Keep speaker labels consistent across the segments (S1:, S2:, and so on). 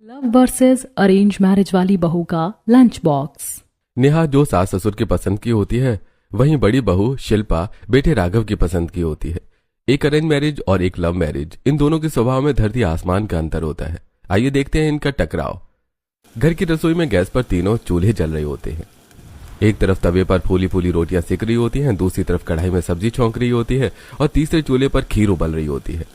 S1: Love versus arrange marriage वाली बहू का लंच बॉक्स।
S2: नेहा जो सास ससुर की पसंद की होती है वहीं बड़ी बहू शिल्पा बेटे राघव की पसंद की होती है। एक अरेंज मैरिज और एक लव मैरिज, इन दोनों के स्वभाव में धरती आसमान का अंतर होता है। आइए देखते हैं इनका टकराव। घर की रसोई में गैस पर तीनों चूल्हे जल रहे होते हैं। एक तरफ तवे पर फूली फूली रोटियां सिक रही होती हैं, दूसरी तरफ कढ़ाई में सब्जी छौंक रही होती है और तीसरे चूल्हे पर खीर उबल रही होती है।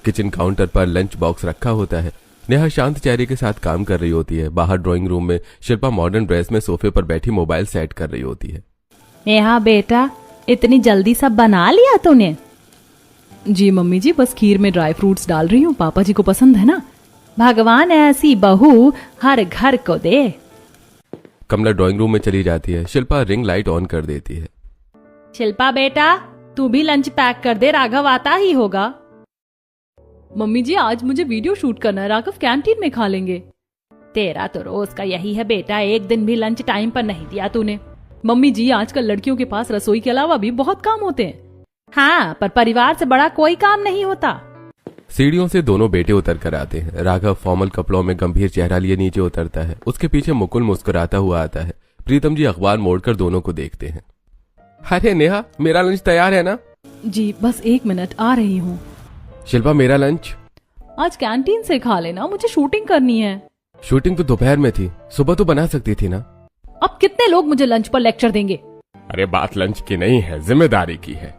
S2: किचन काउंटर पर लंच बॉक्स रखा होता है। नेहा शांत चेहरे के साथ काम कर रही होती है। बाहर ड्राइंग रूम में शिल्पा मॉडर्न ड्रेस में सोफे पर बैठी मोबाइल सेट कर रही होती है।
S3: नेहा बेटा, इतनी जल्दी सब बना लिया तूने?
S1: जी मम्मी जी, बस खीर में ड्राई फ्रूट्स डाल रही हूँ, पापा जी को पसंद है ना।
S3: भगवान ऐसी बहू हर घर को दे।
S2: कमला ड्राइंग रूम में चली जाती है। शिल्पा रिंग लाइट ऑन कर देती है।
S3: शिल्पा बेटा, तू भी लंच पैक कर दे, राघव आता ही होगा।
S1: मम्मी जी, आज मुझे वीडियो शूट करना है, राघव कैंटीन में खा लेंगे।
S3: तेरा तो रोज का यही है बेटा, एक दिन भी लंच टाइम पर नहीं दिया तूने।
S1: मम्मी जी, आजकल लड़कियों के पास रसोई के अलावा भी बहुत काम होते हैं।
S3: हाँ, पर परिवार से बड़ा कोई काम नहीं होता।
S2: सीढ़ियों से दोनों बेटे उतर कर आते हैं। राघव फॉर्मल कपड़ों में गंभीर चेहरा लिए नीचे उतरता है। उसके पीछे मुकुल मुस्कुराता हुआ आता है। प्रीतम जी अखबार मोड़कर दोनों को देखते हैं। अरे नेहा, मेरा लंच तैयार है ना?
S1: जी बस 1 मिनट, आ रही हूँ।
S2: शिल्पा, मेरा लंच?
S1: आज कैंटीन से खा लेना, मुझे शूटिंग करनी है।
S2: शूटिंग तो दोपहर में थी, सुबह तो बना सकती थी ना।
S1: अब कितने लोग मुझे लंच पर लेक्चर देंगे?
S2: अरे बात लंच की नहीं है, जिम्मेदारी की है।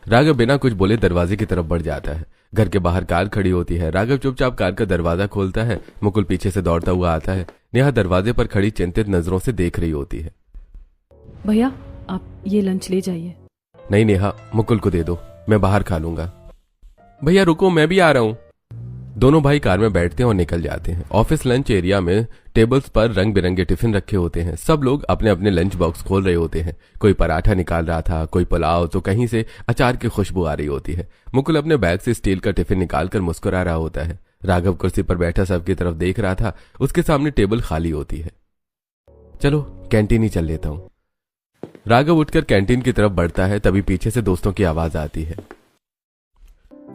S2: राघव बिना कुछ बोले दरवाजे की तरफ बढ़ जाता है। घर के बाहर कार खड़ी होती है। राघव चुपचाप कार का दरवाजा खोलता है। मुकुल पीछे से दौड़ता हुआ आता है। नेहा दरवाजे पर खड़ी चिंतित नजरों से देख रही होती है।
S1: भैया, आप ये लंच ले जाइए।
S2: नहीं नेहा, मुकुल को दे दो, मैं बाहर खा लूंगा। भैया रुको, मैं भी आ रहा हूं। दोनों भाई कार में बैठते हैं और निकल जाते हैं। ऑफिस लंच एरिया में टेबल्स पर रंग बिरंगे टिफिन रखे होते हैं। सब लोग अपने अपने लंच बॉक्स खोल रहे होते हैं। कोई पराठा निकाल रहा था, कोई पुलाव, तो कहीं से अचार की खुशबू आ रही होती है। मुकुल अपने बैग से स्टील का टिफिन निकालकर मुस्कुरा रहा होता है। राघव कुर्सी पर बैठा सबकी तरफ देख रहा था। उसके सामने टेबल खाली होती है। चलो कैंटीन ही चल लेता हूं। राघव उठकर कैंटीन की तरफ बढ़ता है, तभी पीछे से दोस्तों की आवाज आती है।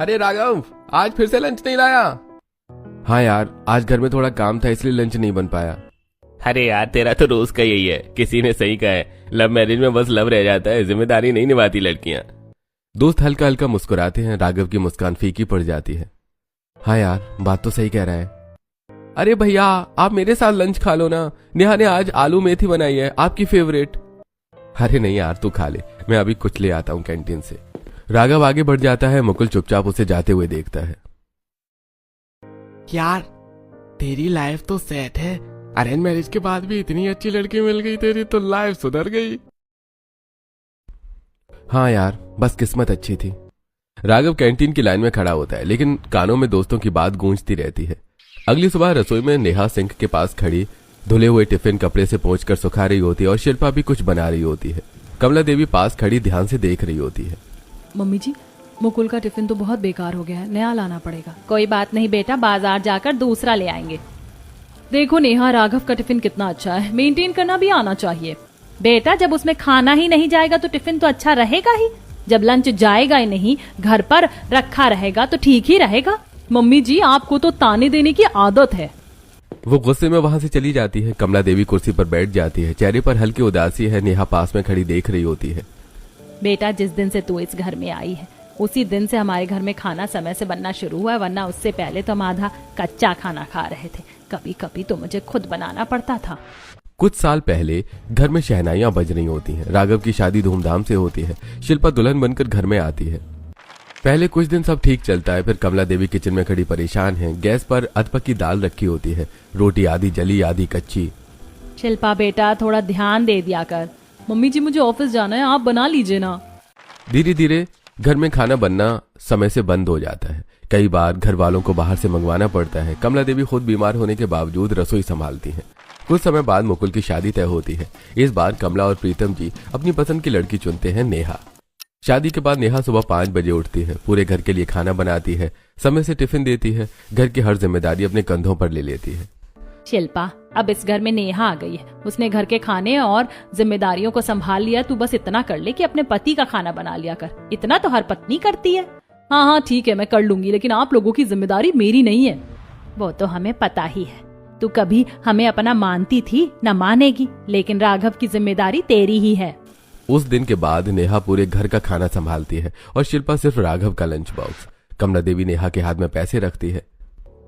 S2: अरे राघव, आज फिर से लंच नहीं लाया? हाँ यार, आज घर में थोड़ा काम था इसलिए लंच नहीं बन पाया।
S4: अरे यार, तेरा तो रोज का यही है। किसी ने सही कहा है, लव मैरिज में बस लव रह जाता है, जिम्मेदारी नहीं निभाती लड़कियां।
S2: दोस्त हल्का हल्का मुस्कुराते हैं। राघव की मुस्कान फीकी पड़ जाती है। हाँ यार, बात तो सही कह रहा है। अरे भैया, आप मेरे साथ लंच खा लो ना। नेहा ने आज आलू मेथी बनाई है, आपकी फेवरेट। अरे नहीं यार, तू खा ले, मैं अभी कुछ ले आता हूँ कैंटीन से। राघव आगे बढ़ जाता है। मुकुल चुपचाप उसे जाते हुए देखता है।
S5: यार, तेरी लाइफ तो सेट है। अरेंज मैरिज के बाद भी इतनी अच्छी लड़की मिल गई, तेरी तो लाइफ सुधर गई।
S2: हाँ यार, बस किस्मत अच्छी थी। राघव कैंटीन की लाइन में खड़ा होता है, लेकिन कानों में दोस्तों की बात गूंजती रहती है। अगली सुबह रसोई में नेहा सिंक के पास खड़ी धुले हुए टिफिन कपड़े से पोंछकर सुखा रही होती है और शिल्पा भी कुछ बना रही होती है। कमला देवी पास खड़ी ध्यान से देख रही होती है।
S1: मम्मी जी, मुकुल का टिफिन तो बहुत बेकार हो गया है, नया लाना पड़ेगा।
S3: कोई बात नहीं बेटा, बाजार जाकर दूसरा ले आएंगे।
S1: देखो नेहा, राघव का टिफिन कितना अच्छा है, मेंटेन करना भी आना चाहिए।
S3: बेटा, जब उसमें खाना ही नहीं जाएगा तो टिफिन तो अच्छा रहेगा ही। जब लंच जाएगा ही नहीं, घर पर रखा रहेगा तो ठीक ही रहेगा।
S1: मम्मी जी, आपको तो ताने देने की आदत है।
S2: वो गुस्से में वहां से चली जाती है। कमला देवी कुर्सी पर बैठ जाती है। चेहरे पर हल्की उदासी है। नेहा पास में खड़ी देख रही होती है।
S3: बेटा, जिस दिन से तू इस घर में आई है उसी दिन से हमारे घर में खाना समय से बनना शुरू हुआ है, वरना उससे पहले तो हम आधा कच्चा खाना खा रहे थे। कभी कभी तो मुझे खुद बनाना पड़ता था।
S2: कुछ साल पहले घर में शहनाइयां बज रही होती हैं। राघव की शादी धूमधाम से होती है। शिल्पा दुल्हन बनकर घर में आती है। पहले कुछ दिन सब ठीक चलता है, फिर कमला देवी किचन में खड़ी परेशान है। गैस पर अधपकी दाल रखी होती है। रोटी आधी जली आधी कच्ची।
S3: शिल्पा बेटा, थोड़ा ध्यान दे दिया कर।
S1: मम्मी जी, मुझे ऑफिस जाना है, आप बना लीजिए ना।
S2: धीरे धीरे घर में खाना बनना समय से बंद हो जाता है। कई बार घर वालों को बाहर से मंगवाना पड़ता है। कमला देवी खुद बीमार होने के बावजूद रसोई संभालती हैं। कुछ समय बाद मुकुल की शादी तय होती है। इस बार कमला और प्रीतम जी अपनी पसंद की लड़की चुनते हैं, नेहा। शादी के बाद नेहा सुबह 5 बजे उठती है। पूरे घर के लिए खाना बनाती है, समय से टिफिन देती है, घर की हर जिम्मेदारी अपने कंधों पर ले लेती है।
S3: शिल्पा, अब इस घर में नेहा आ गई है। उसने घर के खाने और जिम्मेदारियों को संभाल लिया। तू बस इतना कर ले कि अपने पति का खाना बना लिया कर। इतना तो हर पत्नी करती है।
S1: हाँ ठीक है, मैं कर लूंगी, लेकिन आप लोगों की जिम्मेदारी मेरी नहीं है।
S3: वो तो हमें पता ही है। तू कभी हमें अपना मानती थी न मानेगी, लेकिन राघव की जिम्मेदारी तेरी ही है।
S2: उस दिन के बाद नेहा पूरे घर का खाना संभालती है और शिल्पा सिर्फ राघव का लंच बॉक्स। कमला देवी नेहा के हाथ में पैसे रखती है।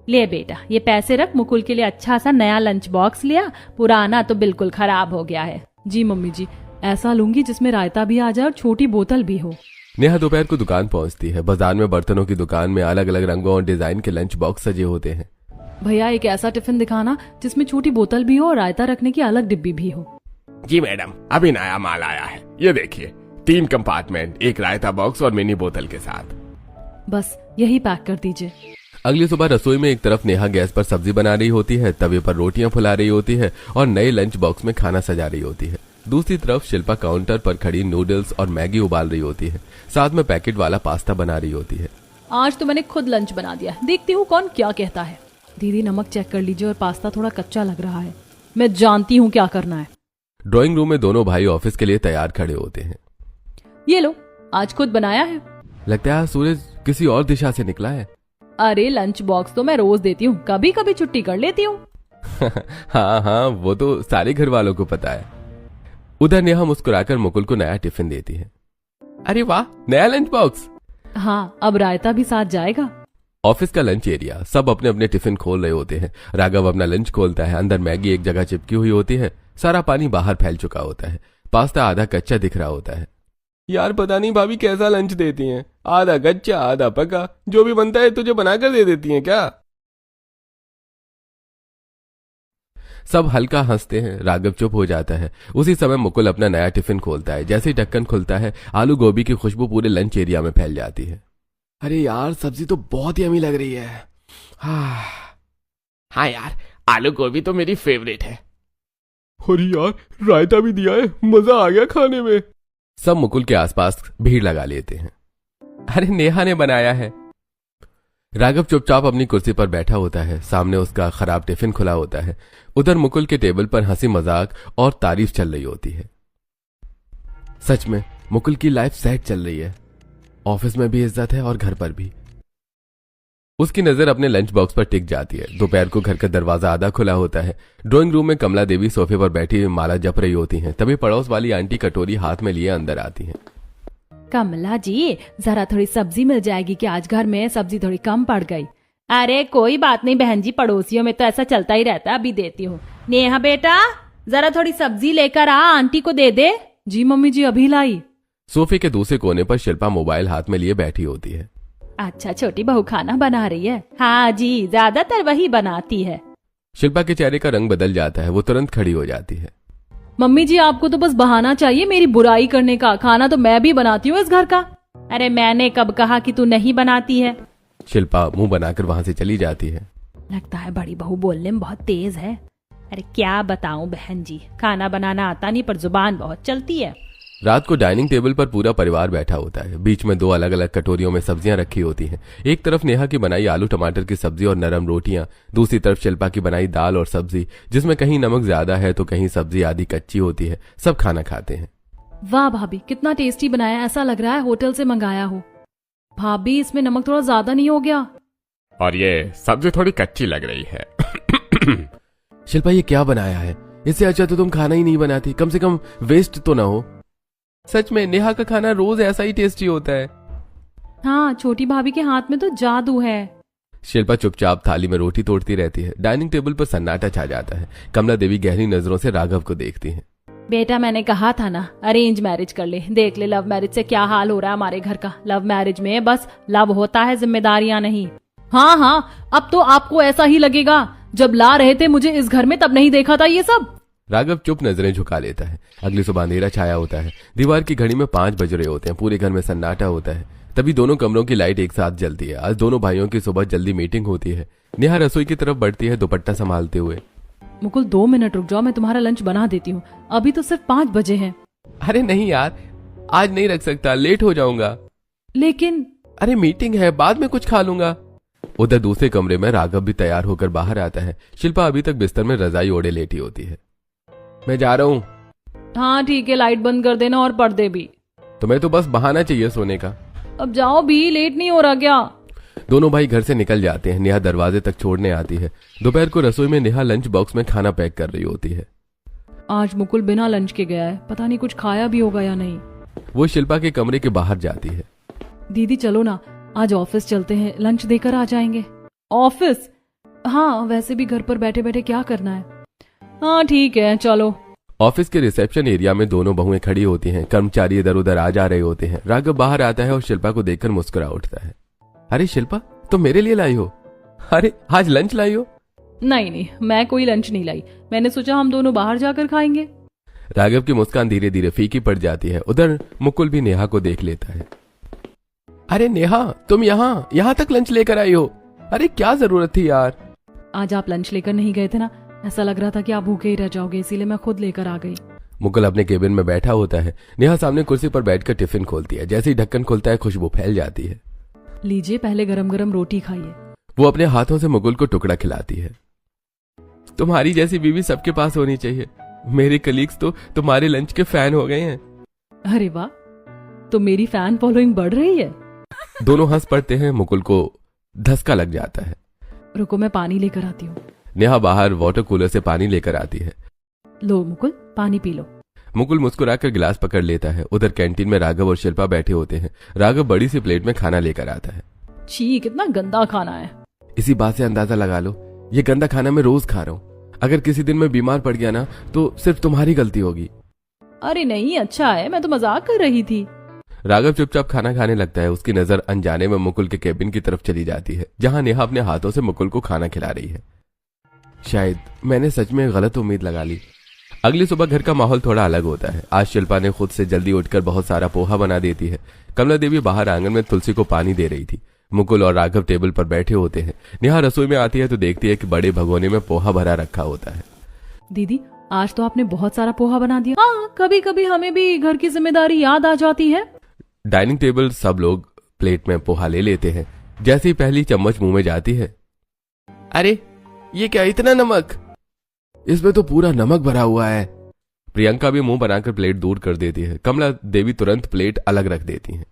S3: ले बेटा, ये पैसे रख, मुकुल के लिए अच्छा सा नया लंच बॉक्स लिया, पुराना तो बिल्कुल खराब हो गया है।
S1: जी मम्मी जी, ऐसा लूंगी जिसमें रायता भी आ जाए और छोटी बोतल भी हो।
S2: नेहा दोपहर को दुकान पहुंचती है। बाजार में बर्तनों की दुकान में अलग अलग रंगों और डिजाइन के लंच बॉक्स सजे होते हैं।
S1: भैया एक ऐसा टिफिन दिखाना जिसमें छोटी बोतल भी हो और रायता रखने की अलग डिब्बी भी हो।
S5: जी मैडम, अभी नया माल आया है, ये देखिए 3 कंपार्टमेंट, एक रायता बॉक्स और मिनी बोतल के साथ।
S1: बस यही पैक कर दीजिए।
S2: अगली सुबह रसोई में एक तरफ नेहा गैस पर सब्जी बना रही होती है, तवे पर रोटियां फुला रही होती है और नए लंच बॉक्स में खाना सजा रही होती है। दूसरी तरफ शिल्पा काउंटर पर खड़ी नूडल्स और मैगी उबाल रही होती है, साथ में पैकेट वाला पास्ता बना रही होती है।
S1: आज तो मैंने खुद लंच बना दिया, देखती हूँ कौन क्या कहता है। दीदी नमक चेक कर लीजिए और पास्ता थोड़ा कच्चा लग रहा है, मैं जानती हूँ क्या करना है।
S2: ड्राइंग रूम में दोनों भाई ऑफिस के लिए तैयार खड़े होते हैं।
S1: ये लो, आज खुद बनाया है।
S2: लगता है सूरज किसी और दिशा से निकला है।
S1: अरे लंच बॉक्स तो मैं रोज देती हूँ, कभी कभी छुट्टी कर लेती हूँ।
S2: हाँ हाँ, वो तो सारे घर वालों को पता है। उधर नेहा मुस्कुराकर मुकुल को नया टिफिन देती है। अरे वाह, नया लंच बॉक्स।
S1: हाँ, अब रायता भी साथ जाएगा।
S2: ऑफिस का लंच एरिया, सब अपने अपने टिफिन खोल रहे होते हैं। राघव अपना लंच खोलता है, अंदर मैगी एक जगह चिपकी हुई होती है, सारा पानी बाहर फैल चुका होता है, पास्ता आधा कच्चा दिख रहा होता है।
S5: यार पता नहीं भाभी कैसा लंच देती हैं, आधा कच्चा आधा पका, जो भी बनता है तुझे बनाकर दे देती हैं क्या?
S2: सब हल्का हंसते हैं। राघव चुप हो जाता है। उसी समय मुकुल अपना नया टिफिन खोलता है। जैसे ही ढक्कन खुलता है, आलू गोभी की खुशबू पूरे लंच एरिया में फैल जाती है।
S5: अरे यार सब्जी तो बहुत यमी लग रही है। हाँ यार, आलू गोभी तो मेरी फेवरेट है। अरे यार, रायता भी दिया है, मजा आ गया खाने में।
S2: सब मुकुल के आसपास भीड़ लगा लेते हैं। अरे नेहा ने बनाया है। राघव चुपचाप अपनी कुर्सी पर बैठा होता है, सामने उसका खराब टिफिन खुला होता है। उधर मुकुल के टेबल पर हंसी मजाक और तारीफ चल रही होती है। सच में मुकुल की लाइफ सेट चल रही है, ऑफिस में भी इज्जत है और घर पर भी। उसकी नजर अपने लंच बॉक्स पर टिक जाती है। दोपहर को घर का दरवाजा आधा खुला होता है। ड्राइंग रूम में कमला देवी सोफे पर बैठी माला जप रही होती हैं। तभी पड़ोस वाली आंटी कटोरी हाथ में लिए अंदर आती हैं।
S3: कमला जी, जरा थोड़ी सब्जी मिल जाएगी कि आज घर में सब्जी थोड़ी कम पड़ गई। अरे कोई बात नहीं बहन जी, पड़ोसियों में तो ऐसा चलता ही रहता है, अभी देती हूँ। नेहा बेटा, जरा थोड़ी सब्जी लेकर आ, आंटी को दे दे।
S1: जी मम्मी जी, अभी लाई।
S2: सोफे के दूसरे कोने पर शिल्पा मोबाइल हाथ में लिए बैठी होती है।
S3: अच्छा, छोटी बहू खाना बना रही है? हाँ जी, ज्यादातर वही बनाती है।
S2: शिल्पा के चेहरे का रंग बदल जाता है, वो तुरंत खड़ी हो जाती है।
S1: मम्मी जी, आपको तो बस बहाना चाहिए मेरी बुराई करने का, खाना तो मैं भी बनाती हूँ इस घर का।
S3: अरे मैंने कब कहा कि तू नहीं बनाती है?
S2: शिल्पा मुंह बनाकर वहां से चली जाती है।
S3: लगता है बड़ी बहू बोलने में बहुत तेज है। अरे क्या बताऊं बहन जी, खाना बनाना आता नहीं पर जुबान बहुत चलती है।
S2: रात को डाइनिंग टेबल पर पूरा परिवार बैठा होता है। बीच में 2 अलग अलग कटोरियों में सब्जियां रखी होती हैं। एक तरफ नेहा की बनाई आलू टमाटर की सब्जी और नरम रोटियां, दूसरी तरफ शिल्पा की बनाई दाल और सब्जी, जिसमें कहीं नमक ज्यादा है तो कहीं सब्जी आधी कच्ची होती है। सब खाना खाते हैं।
S1: वाह भाभी, कितना टेस्टी बनाया, ऐसा लग रहा है होटल से मंगाया हो। भाभी, इसमें नमक थोड़ा ज्यादा नहीं हो गया?
S5: और ये सब्जी थोड़ी कच्ची लग रही है।
S2: शिल्पा, ये क्या बनाया है? इससे अच्छा तो तुम खाना ही नहीं बनाती, कम से कम वेस्ट तो ना हो। सच में नेहा का खाना रोज ऐसा ही टेस्टी होता है।
S1: हाँ, छोटी भाभी के हाथ में तो जादू है।
S2: शिल्पा चुपचाप थाली में रोटी तोड़ती रहती है। डाइनिंग टेबल पर सन्नाटा छा जाता है। कमला देवी गहरी नजरों से राघव को देखती है।
S3: बेटा, मैंने कहा था ना, अरेंज मैरिज कर ले। देख ले लव मैरिज से क्या हाल हो रहा है हमारे घर का। लव मैरिज में बस लव होता है, जिम्मेदारियां नहीं।
S1: हाँ हाँ, अब तो आपको ऐसा ही लगेगा। जब ला रहे थे मुझे इस घर में तब नहीं देखा था ये सब।
S2: राघव चुप नजरें झुका लेता है। अगली सुबह अंधेरा छाया होता है। दीवार की घड़ी में 5 बज रहे होते हैं। पूरे घर में सन्नाटा होता है। तभी दोनों कमरों की लाइट एक साथ जलती है। आज दोनों भाइयों की सुबह जल्दी मीटिंग होती है। नेहा रसोई की तरफ बढ़ती है, दुपट्टा संभालते हुए।
S1: मुकुल, 2 मिनट रुक जाओ, मैं तुम्हारा लंच बना देती हूँ। अभी तो सिर्फ 5 बजे हैं।
S2: अरे नहीं यार, आज नहीं रख सकता, लेट हो जाऊंगा।
S1: लेकिन
S2: अरे मीटिंग है, बाद में कुछ खा लूंगा। उधर दूसरे कमरे में राघव भी तैयार होकर बाहर आता है। शिल्पा अभी तक बिस्तर में रजाई ओढ़े लेटी होती है। मैं जा रहा हूँ।
S1: हाँ ठीक है, लाइट बंद कर देना और पर्दे भी।
S2: तुम्हें तो बस बहाना चाहिए सोने का।
S1: अब जाओ भी, लेट नहीं हो रहा क्या?
S2: दोनों भाई घर से निकल जाते हैं। नेहा दरवाजे तक छोड़ने आती है। दोपहर को रसोई में नेहा लंच बॉक्स में खाना पैक कर रही होती है।
S1: आज मुकुल बिना लंच के गया है, पता नहीं कुछ खाया भी होगा या नहीं।
S2: वो शिल्पा के कमरे के बाहर जाती है।
S1: दीदी चलो ना, आज ऑफिस चलते हैं, लंच देकर आ जाएंगे। ऑफिस? हाँ, वैसे भी घर पर बैठे बैठे क्या करना है। हाँ ठीक है चलो।
S2: ऑफिस के रिसेप्शन एरिया में दोनों बहुएं खड़ी होती हैं। कर्मचारी इधर उधर आ जा रहे होते हैं। राघव बाहर आता है और शिल्पा को देखकर मुस्कुरा उठता है। अरे शिल्पा, तुम मेरे लिए लाई हो? अरे आज लंच लाई हो?
S1: नहीं, मैं कोई लंच नहीं लाई, मैंने सोचा हम दोनों बाहर जाकर खाएंगे।
S2: राघव की मुस्कान धीरे धीरे फीकी पड़ जाती है। उधर मुकुल भी नेहा को देख लेता है। अरे नेहा, तुम यहाँ तक लंच लेकर आई हो? अरे क्या जरूरत थी यार।
S1: आज आप लंच लेकर नहीं गए थे ना, ऐसा लग रहा था कि आप भूखे ही रह जाओगे, इसीलिए मैं खुद लेकर आ गई।
S2: मुकुल अपने केबिन में बैठा होता है। नेहा सामने कुर्सी पर बैठकर टिफिन खोलती है। जैसे ही ढक्कन खोलता है खुशबू फैल जाती है।
S1: लीजिए, पहले गरम गरम रोटी खाइए।
S2: वो अपने हाथों से मुकुल को टुकड़ा खिलाती है। तुम्हारी जैसी बीवी सबके पास होनी चाहिए। मेरे कलीग्स तो तुम्हारे लंच के फैन हो गए हैं।
S1: अरे वाह, तो मेरी फैन फॉलोइंग बढ़ रही है।
S2: दोनों हंस पड़ते हैं। मुकुल को धक्का लग जाता है।
S1: रुको, मैं पानी लेकर आती हूँ।
S2: नेहा बाहर वाटर कूलर से पानी लेकर आती है।
S1: लो मुकुल, पानी पी लो।
S2: मुकुल मुस्कुराकर गिलास पकड़ लेता है। उधर कैंटीन में राघव और शिल्पा बैठे होते हैं। राघव बड़ी सी प्लेट में खाना लेकर आता है।
S1: छी, कितना गंदा खाना है।
S2: इसी बात से अंदाजा लगा लो, ये गंदा खाना मैं रोज खा रहा हूँ। अगर किसी दिन मैं बीमार पड़ गया ना तो सिर्फ तुम्हारी गलती होगी।
S1: अरे नहीं, अच्छा है, मैं तो मजाक कर रही थी।
S2: राघव चुपचाप खाना खाने लगता है। उसकी नजर अनजाने में मुकुल के केबिन की तरफ चली जाती है, जहां नेहा अपने हाथों से मुकुल को खाना खिला रही है। शायद मैंने सच में गलत उम्मीद लगा ली। अगली सुबह घर का माहौल थोड़ा अलग होता है। आज शिल्पा ने खुद से जल्दी उठकर बहुत सारा पोहा बना देती है। कमला देवी बाहर आंगन में तुलसी को पानी दे रही थी। मुकुल और राघव टेबल पर बैठे होते हैं। नेहा रसोई में आती है तो देखती है कि बड़े भगोने में पोहा भरा रखा होता है।
S1: दीदी, आज तो आपने बहुत सारा पोहा बना दिया। हाँ, कभी कभी हमें भी घर की जिम्मेदारी याद आ जाती है।
S2: डाइनिंग टेबल सब लोग प्लेट में पोहा ले लेते हैं। जैसे ही पहली चम्मच मुंह में जाती है, अरे ये क्या, इतना नमक? इसमें तो पूरा नमक भरा हुआ है। प्रियंका भी मुंह बनाकर प्लेट दूर कर देती है। कमला देवी तुरंत प्लेट अलग रख देती हैं।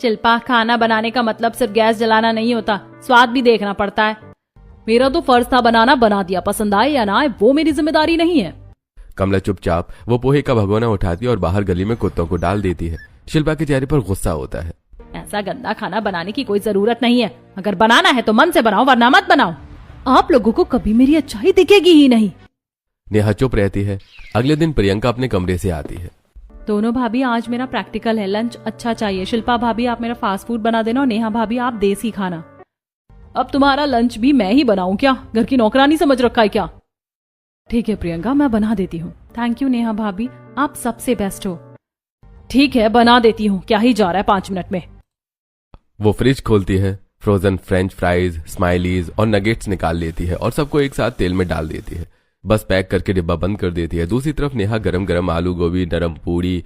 S3: शिल्पा, खाना बनाने का मतलब सिर्फ गैस जलाना नहीं होता, स्वाद भी देखना पड़ता है।
S1: मेरा तो फर्ज था बनाना, बना दिया, पसंद आए या ना आए वो मेरी जिम्मेदारी नहीं है।
S2: कमला चुपचाप वो पोहे का भगोना उठाती है और बाहर गली में कुत्तों को डाल देती है। शिल्पा के चेहरे पर गुस्सा होता है।
S3: ऐसा गंदा खाना बनाने की कोई जरूरत नहीं है। अगर बनाना है तो मन से बनाओ, वरना मत बनाओ।
S1: आप लोगों को कभी मेरी अच्छाई दिखेगी ही नहीं।
S2: नेहा चुप रहती है। अगले दिन प्रियंका अपने कमरे से आती है।
S1: दोनों भाभी, आज मेरा प्रैक्टिकल है, लंच अच्छा चाहिए। शिल्पा भाभी आप मेरा फास्ट फूड बना देना और नेहा भाभी आप देसी खाना। अब तुम्हारा लंच भी मैं ही बनाऊं क्या? घर की नौकरानी समझ रखा है क्या? ठीक है प्रियंका, मैं बना देती हूँ। थैंक यू नेहा भाभी, आप सबसे बेस्ट हो। ठीक है, बना देती हूँ, क्या ही जा रहा है 5 मिनट में।
S2: वो फ्रिज खोलती है। फ्रोजन फ्रेंच फ्राइज, स्माइलीज और नगेट्स निकाल लेती है और सबको एक साथ तेल में डाल देती है। बस पैक करके डिब्बा बंद कर देती है। दूसरी तरफ नेहा गरम गरम आलू गोभी, नरम पूरी,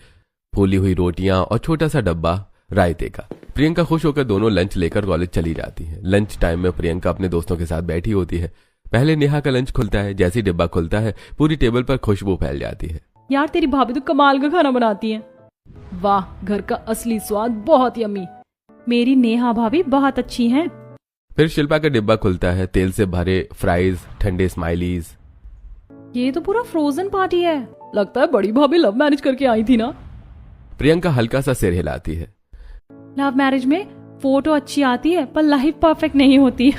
S2: फूली हुई रोटियां और छोटा सा डब्बा रायते का। प्रियंका खुश होकर दोनों लंच लेकर कॉलेज चली जाती है। लंच टाइम में प्रियंका अपने दोस्तों के साथ बैठी होती है। पहले नेहा का लंच खुलता है। जैसे ही डिब्बा खुलता है पूरी टेबल पर खुशबू फैल जाती है।
S1: यार तेरी भाभी तो कमाल का खाना बनाती है। वाह, घर का असली स्वाद, बहुत यम्मी। मेरी नेहा भाभी बहुत अच्छी हैं।
S2: फिर शिल्पा का डिब्बा खुलता है। तेल से भरे फ्राइज, ठंडे स्माइलीज।
S1: ये तो पूरा फ्रोजन पार्टी है। लगता है बड़ी भाभी लव मैरिज करके आई थी ना।
S2: प्रियंका हल्का सा सिर हिलाती है।
S1: लव मैरिज में फोटो अच्छी आती है पर लाइफ परफेक्ट नहीं होती।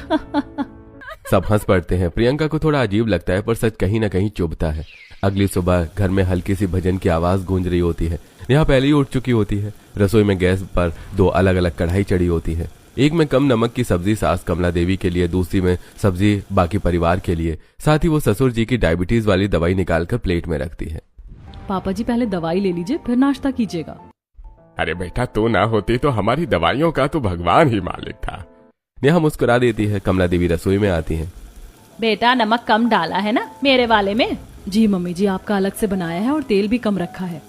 S2: सब हंस पड़ते हैं। प्रियंका को थोड़ा अजीब लगता है पर सच कहीं ना कहीं चुभता है। अगली सुबह घर में हल्की सी भजन की आवाज गूंज रही होती है। नेहा पहले ही उठ चुकी होती है। रसोई में गैस पर 2 अलग अलग कढ़ाई चढ़ी होती है। एक में कम नमक की सब्जी सास कमला देवी के लिए, दूसरी में सब्जी बाकी परिवार के लिए। साथ ही वो ससुर जी की डायबिटीज वाली दवाई निकालकर प्लेट में रखती है।
S1: पापा जी पहले दवाई ले लीजिए, फिर नाश्ता कीजिएगा।
S5: अरे बेटा, तू ना होती तो हमारी दवाइयों का तो भगवान ही मालिक था।
S2: नेहा मुस्कुरा देती है। कमला देवी रसोई में आती है।
S3: बेटा, नमक कम डाला है ना मेरे वाले में?
S1: जी मम्मी जी, आपका अलग से बनाया है और तेल भी कम रखा है।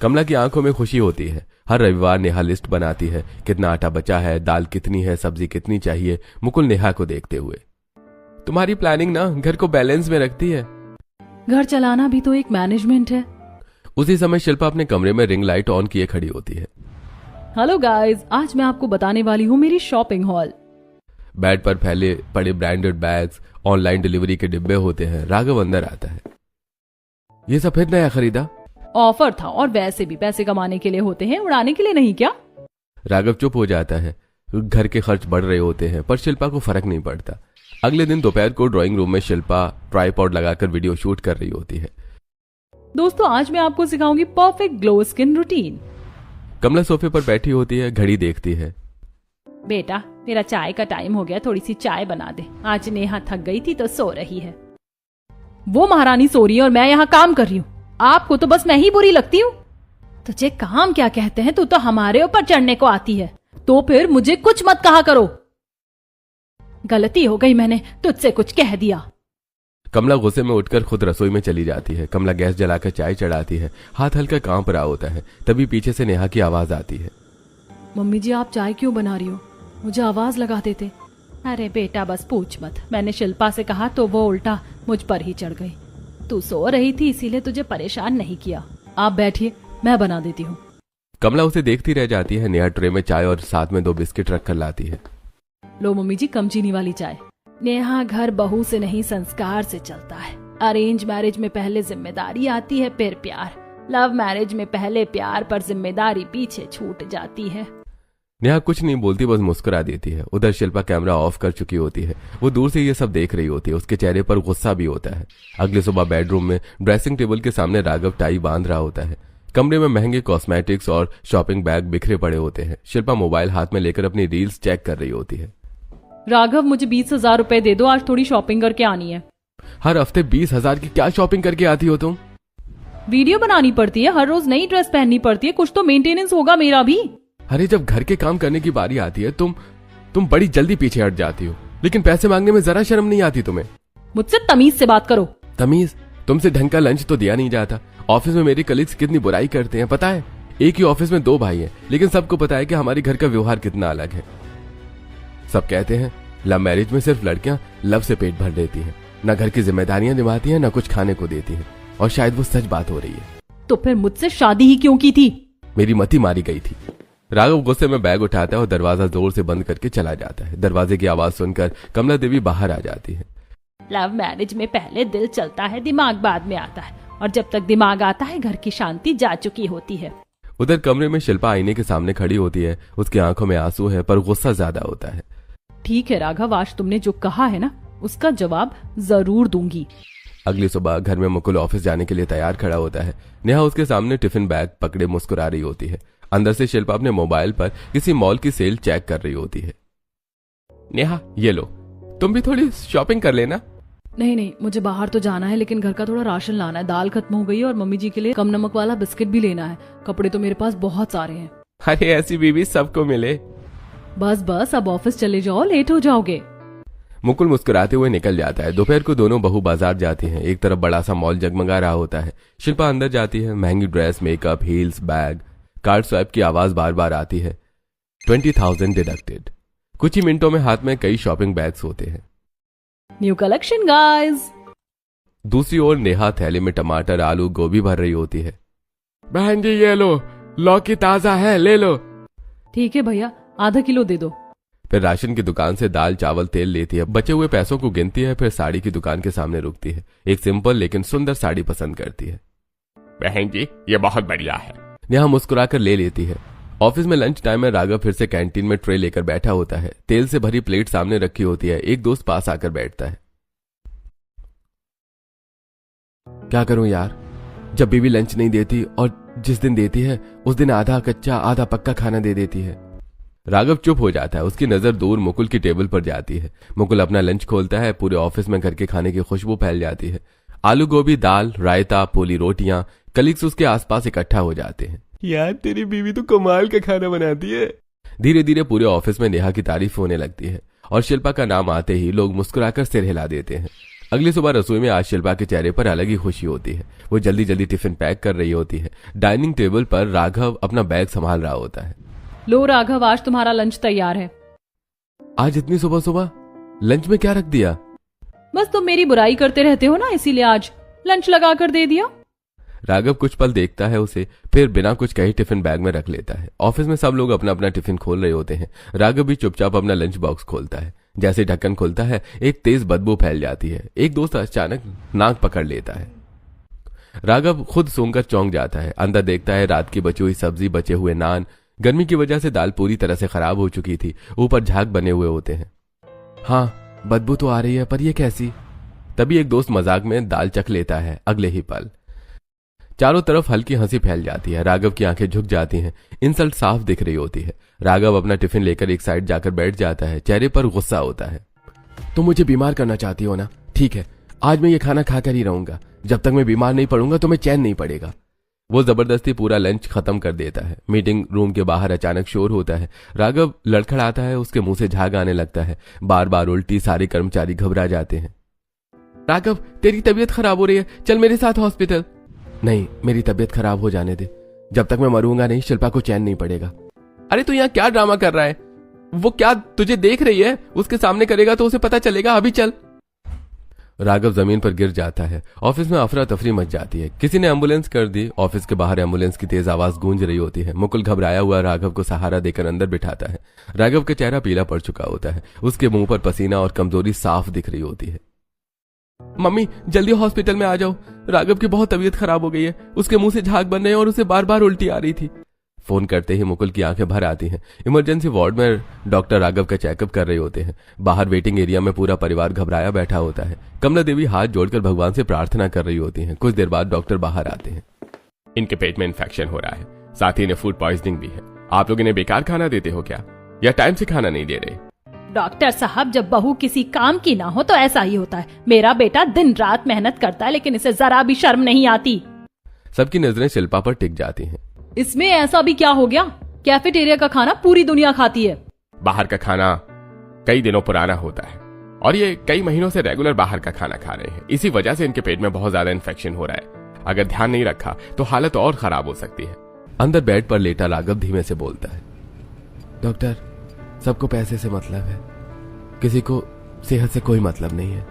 S2: कमला की आंखों में खुशी होती है। हर रविवार नेहा लिस्ट बनाती है, कितना आटा बचा है, दाल कितनी है, सब्जी कितनी चाहिए। मुकुल नेहा को देखते हुए, तुम्हारी प्लानिंग ना घर को बैलेंस में रखती है।
S1: घर चलाना भी तो एक मैनेजमेंट है।
S2: उसी समय शिल्पा अपने कमरे में रिंग लाइट ऑन किए खड़ी होती है।
S1: हेलो गाइस, आज मैं आपको बताने वाली हूँ मेरी शॉपिंग हॉल।
S2: बेड पर फैले पड़े ब्रांडेड बैग्स, ऑनलाइन डिलीवरी के डिब्बे होते हैं। राघव अंदर आता है। ये सब फिर नया खरीदा?
S1: ऑफर था और वैसे भी पैसे कमाने के लिए होते हैं, उड़ाने के लिए नहीं क्या?
S2: राघव चुप हो जाता है। घर के खर्च बढ़ रहे होते हैं पर शिल्पा को फर्क नहीं पड़ता। अगले दिन दोपहर को ड्राइंग रूम में शिल्पा ट्राइपॉड लगाकर वीडियो शूट कर रही होती है।
S1: दोस्तों आज मैं आपको सिखाऊंगी परफेक्ट ग्लो स्किन रूटीन।
S2: कमला सोफे पर बैठी होती है, घड़ी देखती है।
S1: बेटा मेरा चाय का टाइम हो गया, थोड़ी सी चाय बना दे, आज नेहा थक गई थी तो सो रही है। वो महारानी सो रही है और मैं यहाँ काम कर रही हूँ, आपको तो बस मैं ही बुरी लगती हूँ। तुझे काम क्या कहते हैं, तू तो हमारे ऊपर चढ़ने को आती है, तो फिर मुझे कुछ मत कहा करो। गलती हो गई, मैंने तुझसे कुछ कह दिया।
S2: कमला गुस्से में उठकर खुद रसोई में चली जाती है। कमला गैस जलाकर चाय चढ़ाती है, हाथ हल्का कांप रहा होता है। तभी पीछे से नेहा की आवाज आती है।
S1: मम्मी जी आप चाय क्यों बना रही हो, मुझे आवाज लगा देते। अरे बेटा बस पूछ मत, मैंने शिल्पा से कहा तो वो उल्टा मुझ पर ही चढ़ गई। तू सो रही थी इसीलिए तुझे परेशान नहीं किया। आप बैठिए मैं बना देती हूँ।
S2: कमला उसे देखती रह जाती है। नेहा ट्रे में चाय और साथ में 2 बिस्किट रखकर लाती है।
S1: लो मम्मी जी कम चीनी वाली चाय। नेहा घर बहू से नहीं संस्कार से चलता है। अरेंज मैरिज में पहले जिम्मेदारी आती है फिर प्यार, लव मैरिज में पहले प्यार पर जिम्मेदारी पीछे छूट जाती है।
S2: नेहा कुछ नहीं बोलती, बस मुस्कुरा देती है। उधर शिल्पा कैमरा ऑफ कर चुकी होती है। वो दूर से ये सब देख रही होती है। उसके चेहरे पर गुस्सा भी होता है। अगली सुबह बेडरूम में ड्रेसिंग टेबल के सामने राघव टाई बांध रहा होता है। कमरे में महंगे कॉस्मेटिक्स और शॉपिंग बैग बिखरे पड़े होते हैं। शिल्पा मोबाइल हाथ में लेकर अपनी रील्स चेक कर रही होती है।
S1: राघव मुझे 20,000 रुपए दे दो, आज थोड़ी शॉपिंग करके आनी है।
S2: हर हफ्ते 20,000 की क्या शॉपिंग करके आती हो तुम?
S1: वीडियो बनानी पड़ती है, हर रोज नई ड्रेस पहननी पड़ती है, कुछ तो मेंटेनेंस होगा मेरा भी।
S2: अरे जब घर के काम करने की बारी आती है तुम बड़ी जल्दी पीछे हट जाती हो, लेकिन पैसे मांगने में जरा शर्म नहीं आती तुम्हें?
S1: मुझसे तमीज से बात करो।
S2: तमीज? तुमसे ढंग का लंच तो दिया नहीं जाता। ऑफिस में मेरे कलीग्स कितनी बुराई करते हैं पता है। एक ही ऑफिस में 2 भाई हैं, लेकिन सबको पता है कि हमारे घर का व्यवहार कितना अलग है। सब कहते हैं लव मैरिज में सिर्फ लड़कियां लव से पेट भर लेती हैं, न घर की जिम्मेदारियां निभाती हैं, न कुछ खाने को देती हैं। और शायद वो सच बात हो रही है।
S1: तो फिर मुझसे शादी ही क्यों की थी?
S2: मेरी मती मारी गई थी। राघव गुस्से में बैग उठाता है और दरवाजा जोर से बंद करके चला जाता है। दरवाजे की आवाज सुनकर कमला देवी बाहर आ जाती है।
S1: लव मैरिज में पहले दिल चलता है, दिमाग बाद में आता है, और जब तक दिमाग आता है घर की शांति जा चुकी होती है।
S2: उधर कमरे में शिल्पा आईने के सामने खड़ी होती है। उसकी आंखों में आंसू है पर गुस्सा ज्यादा होता है।
S1: ठीक है राघव, आज तुमने जो कहा है ना उसका जवाब जरूर दूंगी।
S2: अगली सुबह घर में मुकुल ऑफिस जाने के लिए तैयार खड़ा होता है। नेहा उसके सामने टिफिन बैग पकड़े मुस्कुरा रही होती है। अंदर से शिल्पा अपने मोबाइल पर किसी मॉल की सेल चेक कर रही होती है। नेहा ये लो, तुम भी थोड़ी शॉपिंग कर लेना।
S1: नहीं मुझे बाहर तो जाना है, लेकिन घर का थोड़ा राशन लाना है, दाल खत्म हो गई है और मम्मी जी के लिए कम नमक वाला बिस्किट भी लेना है। कपड़े तो मेरे पास बहुत सारे हैं।
S2: अरे ऐसी बीवी सबको मिले।
S1: बस अब ऑफिस चले जाओ, लेट हो जाओगे।
S2: मुकुल मुस्कुराते हुए निकल जाता है। दोपहर को दोनों बहू बाजार जाती हैं। एक तरफ बड़ा सा मॉल जगमगा रहा होता है। शिल्पा अंदर जाती है। महंगी dress, makeup, heels, bag. Card swipe की आवाज बार बार आती है। 20,000 डिडक्टेड। कुछ ही मिनटों में हाथ में कई शॉपिंग बैग्स होते हैं।
S1: New collection guys.
S2: दूसरी ओर नेहा थैले में टमाटर, आलू, गोभी भर रही होती है।
S5: बहन जी ये लो, लौकी ताजा है, ले लो।
S1: ठीक है भैया, आधा किलो दे दो।
S2: फिर राशन की दुकान से दाल, चावल, तेल लेती है। बचे हुए पैसों को गिनती है। फिर साड़ी की दुकान के सामने रुकती है। एक सिंपल लेकिन सुंदर साड़ी पसंद करती है।
S5: बहन जी ये बहुत बढ़िया है।
S2: नेहा मुस्कुराकर ले लेती है। ऑफिस में लंच टाइम में राघव फिर से कैंटीन में ट्रे लेकर बैठा होता है। तेल से भरी प्लेट सामने रखी होती है। एक दोस्त पास आकर बैठता है। क्या करूं यार, जब बीवी लंच नहीं देती और जिस दिन देती है उस दिन आधा कच्चा आधा पक्का खाना दे देती है। राघव चुप हो जाता है। उसकी नजर दूर मुकुल की टेबल पर जाती है। मुकुल अपना लंच खोलता है। पूरे ऑफिस में घर के खाने की खुशबू फैल जाती है। आलू गोभी, दाल, रायता, पोली रोटियां। कलीग्स उसके आसपास इकट्ठा हो जाते हैं।
S5: यार तेरी बीवी तो कमाल का खाना बनाती है।
S2: धीरे धीरे पूरे ऑफिस में नेहा की तारीफ होने लगती है और शिल्पा का नाम आते ही लोग मुस्कुराकर सिर हिला देते हैं। अगली सुबह रसोई में आज शिल्पा के चेहरे पर अलग ही खुशी होती है। वो जल्दी जल्दी टिफिन पैक कर रही होती है। डाइनिंग टेबल पर राघव अपना बैग संभाल रहा होता है।
S1: लो राघव, आज तुम्हारा लंच तैयार है।
S2: आज इतनी सुबह सुबह लंच में क्या रख दिया?
S1: बस तुम मेरी बुराई करते रहते हो ना, इसीलिए आज लंच लगा कर दे दिया।
S2: राघव कुछ पल देखता है उसे, फिर बिना कुछ कहे टिफिन बैग में रख लेता है। ऑफिस में सब लोग अपना अपना टिफिन खोल रहे होते हैं। राघव भी चुपचाप अपना लंच बॉक्स खोलता है। जैसे ढक्कन खुलता है एक तेज बदबू फैल जाती है। एक दोस्त अचानक नाक पकड़ लेता है। राघव खुद सूंघकर चौंक जाता है। अंदर देखता है रात की बची हुई सब्जी, बचे हुए नान। गर्मी की वजह से दाल पूरी तरह से खराब हो चुकी थी, ऊपर झाग बने हुए होते हैं। हाँ, बदबू तो आ रही है, पर यह कैसी? तभी एक दोस्त मजाक में दाल चख लेता है। अगले ही पल चारों तरफ हल्की हंसी फैल जाती है। राघव की आंखें झुक जाती हैं। इंसल्ट साफ दिख रही होती है। राघव अपना टिफिन लेकर एक साइड जाकर बैठ जाता है। चेहरे पर गुस्सा होता है। तुम मुझे बीमार करना चाहती हो ना? ठीक है, आज मैं ये खाना खाकर ही रहूंगा। जब तक मैं बीमार नहीं पड़ूंगा तो मैं चैन नहीं पड़ेगा। वो जबरदस्ती पूरा लंच खत्म कर देता है। मीटिंग रूम के बाहर अचानक शोर होता है। राघव लड़खड़ाता है। उसके मुंह से झाग आने लगता है। बार बार उल्टी। सारे कर्मचारी घबरा जाते हैं। राघव, तेरी तबीयत खराब हो रही है, चल मेरे साथ हॉस्पिटल। नहीं, मेरी तबीयत खराब हो जाने दे। जब तक मैं मरूंगा नहीं, शिल्पा को चैन नहीं पड़ेगा। अरे तू यहाँ क्या ड्रामा कर रहा है? वो क्या तुझे देख रही है? उसके सामने करेगा तो उसे पता चलेगा। अभी चल। राघव जमीन पर गिर जाता है। ऑफिस में अफरा तफरी मच जाती है। किसी ने एम्बुलेंस कर दी। ऑफिस के बाहर एम्बुलेंस की तेज आवाज गूंज रही होती है। मुकुल घबराया हुआ राघव को सहारा देकर अंदर बिठाता है। राघव का चेहरा पीला पड़ चुका होता है। उसके मुंह पर पसीना और कमजोरी साफ दिख रही होती है। मम्मी, जल्दी हॉस्पिटल में आ जाओ। राघव की बहुत तबीयत खराब हो गई है। उसके मुंह से झाग बन रहे हैं और उसे बार बार उल्टी आ रही थी। फोन करते ही मुकुल की आंखें भर आती हैं। इमरजेंसी वार्ड में डॉक्टर राघव का चेकअप कर रहे होते हैं। बाहर वेटिंग एरिया में पूरा परिवार घबराया बैठा होता है। कमला देवी हाथ जोड़कर भगवान से प्रार्थना कर रही होती हैं। कुछ देर बाद डॉक्टर बाहर आते हैं।
S4: इनके पेट में इन्फेक्शन हो रहा है, साथ ही इन्हें फूड पॉइजनिंग भी है। आप लोग इन्हें बेकार खाना देते हो क्या, या टाइम से खाना नहीं दे रहे?
S3: डॉक्टर साहब, जब बहू किसी काम की ना हो तो ऐसा ही होता है। मेरा बेटा दिन रात मेहनत करता है, लेकिन इसे जरा भी शर्म नहीं आती।
S2: सबकी नजरें शिल्पा पर टिक जाती हैं।
S1: इसमें ऐसा भी क्या हो गया? कैफेटेरिया का खाना पूरी दुनिया खाती है।
S4: बाहर का खाना कई दिनों पुराना होता है और ये कई महीनों से रेगुलर बाहर का खाना खा रहे हैं। इसी वजह से इनके पेट में बहुत ज्यादा इन्फेक्शन हो रहा है। अगर ध्यान नहीं रखा तो हालत और खराब हो सकती है।
S2: अंदर बेड पर लेटा राघव धीमे से बोलता है। डॉक्टर, सबको पैसे से मतलब है, किसी को सेहत से कोई मतलब नहीं है।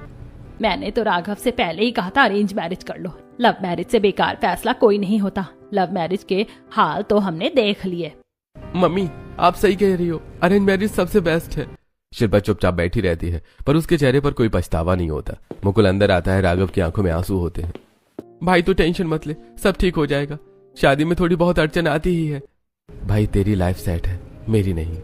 S3: मैंने तो राघव से पहले ही कहा था अरेंज मैरिज कर लो। लव मैरिज से बेकार फैसला कोई नहीं होता। लव मैरिज के हाल तो हमने देख लिए।
S2: मम्मी, आप सही कह रही हो, अरेंज मैरिज सबसे बेस्ट है। शिल्पा चुपचाप बैठी रहती है, पर उसके चेहरे पर कोई पछतावा नहीं होता। मुकुल अंदर आता है। राघव की आंखों में आंसू होते हैं। भाई तू टेंशन मत ले, सब ठीक हो जाएगा। शादी में थोड़ी बहुत अड़चन आती ही है। भाई तेरी लाइफ सेट है, मेरी नहीं।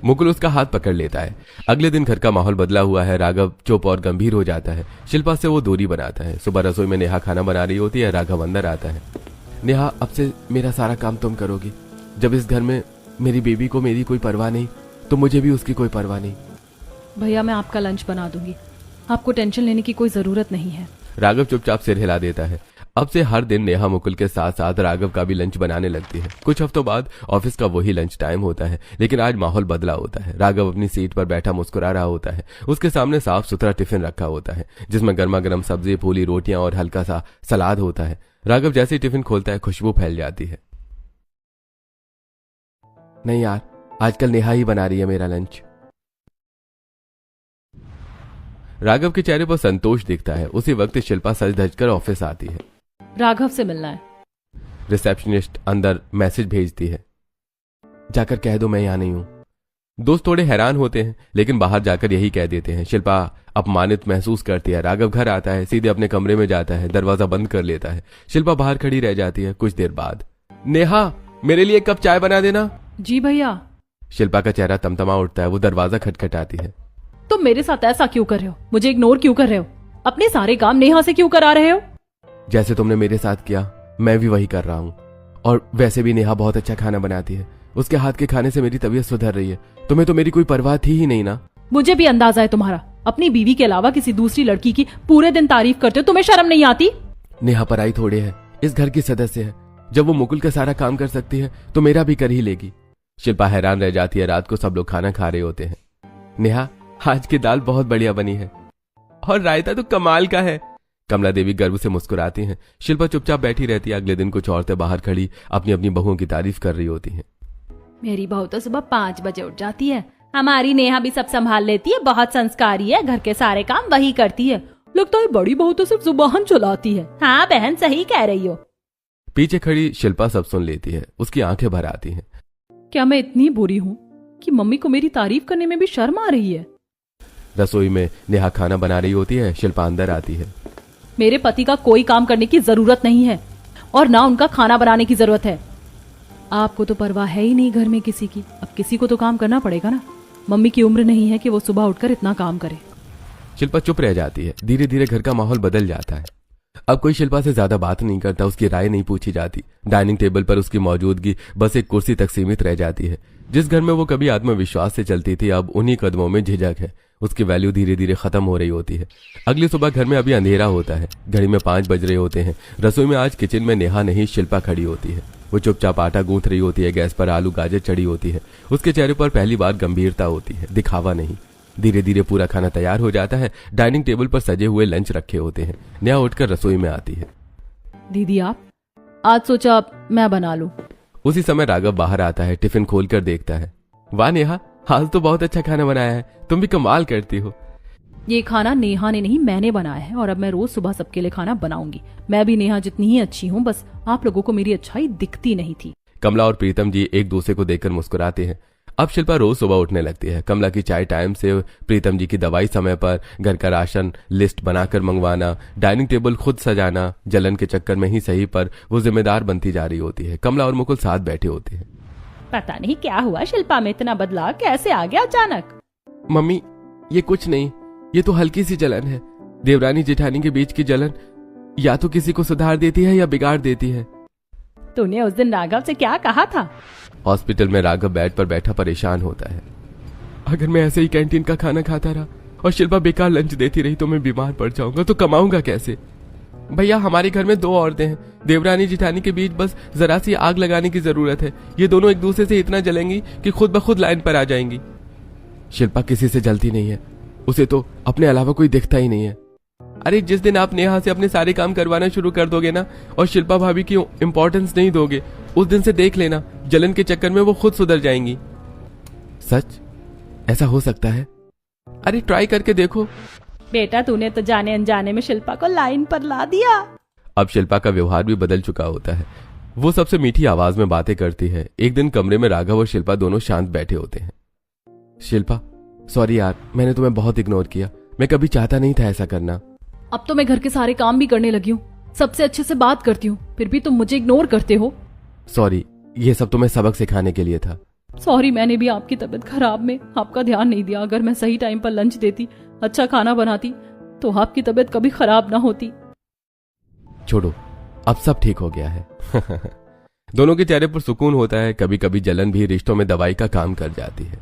S2: मुकुल उसका हाथ पकड़ लेता है। अगले दिन घर का माहौल बदला हुआ है। राघव चुप और गंभीर हो जाता है। शिल्पा से वो दूरी बनाता है। सुबह रसोई में नेहा खाना बना रही होती है। राघव अंदर आता है। नेहा, अब से मेरा सारा काम तुम करोगी। जब इस घर में मेरी बेबी को मेरी कोई परवाह नहीं, तो मुझे भी उसकी कोई परवाह नहीं।
S1: भैया, मैं आपका लंच बना दूंगी, आपको टेंशन लेने की कोई जरूरत नहीं है।
S2: राघव चुपचाप सिर हिला देता है। अब से हर दिन नेहा मुकुल के साथ साथ राघव का भी लंच बनाने लगती है। कुछ हफ्तों बाद ऑफिस का वही लंच टाइम होता है, लेकिन आज माहौल बदला होता है। राघव अपनी सीट पर बैठा मुस्कुरा रहा होता है। उसके सामने साफ सुथरा टिफिन रखा होता है, जिसमें गर्मा गर्म सब्जी, फूली रोटियां और हल्का सा सलाद होता है। राघव जैसे ही टिफिन खोलता है, खुशबू फैल जाती है। नहीं यार, आजकल नेहा ही बना रही है मेरा लंच। राघव के चेहरे पर संतोष दिखता है। उसी वक्त शिल्पा सज धज कर ऑफिस आती है।
S1: राघव से मिलना है।
S2: रिसेप्शनिस्ट अंदर मैसेज भेजती है। जाकर कह दो मैं यहां नहीं हूं। दोस्त थोड़े हैरान होते हैं, लेकिन बाहर जाकर यही कह देते हैं। शिल्पा अपमानित महसूस करती है। राघव घर आता है, सीधे अपने कमरे में जाता है, दरवाजा बंद कर लेता है। शिल्पा बाहर खड़ी रह जाती है। कुछ देर बाद, नेहा, मेरे लिए एक कप चाय बना देना।
S1: जी भैया।
S2: शिल्पा का चेहरा तमतमा उठता है। वो दरवाजा खटखटाती है।
S1: तुम मेरे साथ ऐसा क्यों कर रहे हो? मुझे इग्नोर क्यों कर रहे हो? अपने सारे काम नेहा से क्यों करा रहे हो?
S2: जैसे तुमने मेरे साथ किया, मैं भी वही कर रहा हूँ। और वैसे भी नेहा बहुत अच्छा खाना बनाती है। उसके हाथ के खाने से मेरी तबीयत सुधर रही है। तुम्हें तो मेरी कोई परवाह थी ही नहीं ना।
S1: मुझे भी अंदाजा है तुम्हारा। अपनी बीवी के अलावा किसी दूसरी लड़की की पूरे दिन तारीफ करते हो, तुम्हें शर्म नहीं आती?
S2: नेहा पराई थोड़े है, इस घर की सदस्य है। जब वो मुकुल का सारा काम कर सकती है, तो मेरा भी कर ही लेगी। शिल्पा हैरान रह जाती है। रात को सब लोग खाना खा रहे होते हैं। नेहा, आज की दाल बहुत बढ़िया बनी है और रायता तो कमाल का है। कमला देवी गर्व से मुस्कुराती हैं। शिल्पा चुपचाप बैठी रहती है। अगले दिन कुछ औरतें बाहर खड़ी अपनी अपनी बहुओं की तारीफ कर रही होती हैं।
S3: मेरी बहू तो सुबह 5 बजे उठ जाती है। हमारी नेहा भी सब संभाल लेती है, बहुत संस्कारी है, घर के सारे काम वही करती है।
S1: लगता है बड़ी बहू तो सिर्फ जुबान चलाती है।
S3: हाँ बहन, सही कह रही हो।
S2: पीछे खड़ी शिल्पा सब सुन लेती है। उसकी आंखें भर आती हैं।
S1: क्या मैं इतनी बुरी हूँ कि मम्मी को मेरी तारीफ करने में भी शर्म आ रही है?
S2: रसोई में नेहा खाना बना रही होती है। शिल्पा अंदर आती है।
S1: मेरे पति का कोई काम करने की जरूरत नहीं है और ना उनका खाना बनाने की जरूरत है। आपको तो परवाह है ही नहीं घर में किसी की। अब किसी को तो काम करना पड़ेगा ना। मम्मी की उम्र नहीं है कि वो सुबह उठकर इतना काम करे।
S2: शिल्पा चुप रह जाती है। धीरे धीरे घर का माहौल बदल जाता है। अब कोई शिल्पा से ज्यादा बात नहीं करता, उसकी राय नहीं पूछी जाती। डाइनिंग टेबल पर उसकी मौजूदगी बस एक कुर्सी तक सीमित रह जाती है। जिस घर में वो कभी आत्मविश्वास से चलती थी, अब उन्हीं कदमों में झिझक है। उसकी वैल्यू धीरे धीरे खत्म हो रही होती है। अगली सुबह घर में अभी अंधेरा होता है। घड़ी में 5 बज रहे होते हैं। रसोई में आज किचन में नेहा नहीं, शिल्पा खड़ी होती है। वो चुपचाप आटा गूंथ रही होती है। गैस पर आलू गाजर चढ़ी होती है। उसके चेहरे पर पहली बार गंभीरता होती है, दिखावा नहीं। धीरे धीरे पूरा खाना तैयार हो जाता है। डाइनिंग टेबल पर सजे हुए लंच रखे होते हैं। नेहा उठकर रसोई में आती है।
S1: दीदी आप, आज सोचा मैं बना लूं।
S2: उसी समय राघव बाहर आता है। टिफिन खोलकर देखता है। वाह नेहा, आज तो बहुत अच्छा खाना बनाया है। तुम भी कमाल करती हो।
S1: ये खाना नेहा ने नहीं, मैंने बनाया है और अब मैं रोज सुबह सबके लिए खाना बनाऊंगी। मैं भी नेहा जितनी ही अच्छी हूँ, बस आप लोगों को मेरी अच्छाई दिखती नहीं थी।
S2: कमला और प्रीतम जी एक दूसरे को देखकर मुस्कुराते हैं। अब शिल्पा रोज सुबह उठने लगती है। कमला की चाय टाइम से, प्रीतम जी की दवाई समय पर, घर का राशन लिस्ट बनाकर मंगवाना, डाइनिंग टेबल खुद सजाना। जलन के चक्कर में ही सही पर वो जिम्मेदार बनती जा रही होती है। कमला और मुकुल साथ बैठे होते हैं।
S3: पता नहीं क्या हुआ शिल्पा में, इतना बदलाव कैसे आ गया अचानक।
S2: मम्मी ये कुछ नहीं, ये तो हल्की सी जलन है। देवरानी जेठानी के बीच की जलन या तो किसी को सुधार देती है या बिगाड़ देती है।
S3: तूने उस दिन राघव से क्या कहा था?
S2: हॉस्पिटल में राघव बेड पर बैठा परेशान होता है। अगर मैं ऐसे ही कैंटीन का खाना खाता रहा और शिल्पा बेकार लंच देती रही तो मैं बीमार पड़ जाऊंगा, तो कमाऊंगा कैसे? भैया हमारे घर में 2 औरतें हैं। देवरानी जिठानी के बीच बस जरा सी आग लगाने की जरूरत है। ये दोनों एक दूसरे से इतना जलेंगी कि खुद ब खुद लाइन पर आ जाएंगी। शिल्पा किसी से जलती नहीं है। उसे तो अपने अलावा कोई दिखता ही नहीं है। अरे जिस दिन आप नेहा से अपने सारे काम करवाना शुरू कर दोगे ना और शिल्पा भाभी की इंपॉर्टेंस नहीं दोगे, उस दिन से देख लेना जलन के चक्कर में वो खुद सुधर जाएंगी। सच ऐसा हो सकता है? अरे ट्राई करके देखो।
S3: बेटा तूने तो जाने अनजाने में शिल्पा को लाइन पर ला दिया।
S2: अब शिल्पा का व्यवहार भी बदल चुका होता है। वो सबसे मीठी आवाज में बातें करती है। एक दिन कमरे में राघव और शिल्पा दोनों शांत बैठे होते हैं। शिल्पा सॉरी यार, मैंने तुम्हें बहुत इग्नोर किया। मैं कभी चाहता नहीं था ऐसा करना।
S1: अब तो मैं घर के सारे काम भी करने लगी हूँ, सबसे अच्छे से बात करती हूँ, फिर भी तुम मुझे इग्नोर करते हो।
S2: सॉरी, ये सब तुम्हें सबक सिखाने के लिए था।
S1: सॉरी, मैंने भी आपकी तबीयत खराब में आपका ध्यान नहीं दिया। अगर मैं सही टाइम पर लंच देती, अच्छा खाना बनाती, तो आपकी तबीयत कभी खराब ना होती।
S2: छोड़ो, अब सब ठीक हो गया है। दोनों के चेहरे पर सुकून होता है। कभी कभी जलन भी रिश्तों में दवाई का काम कर जाती है।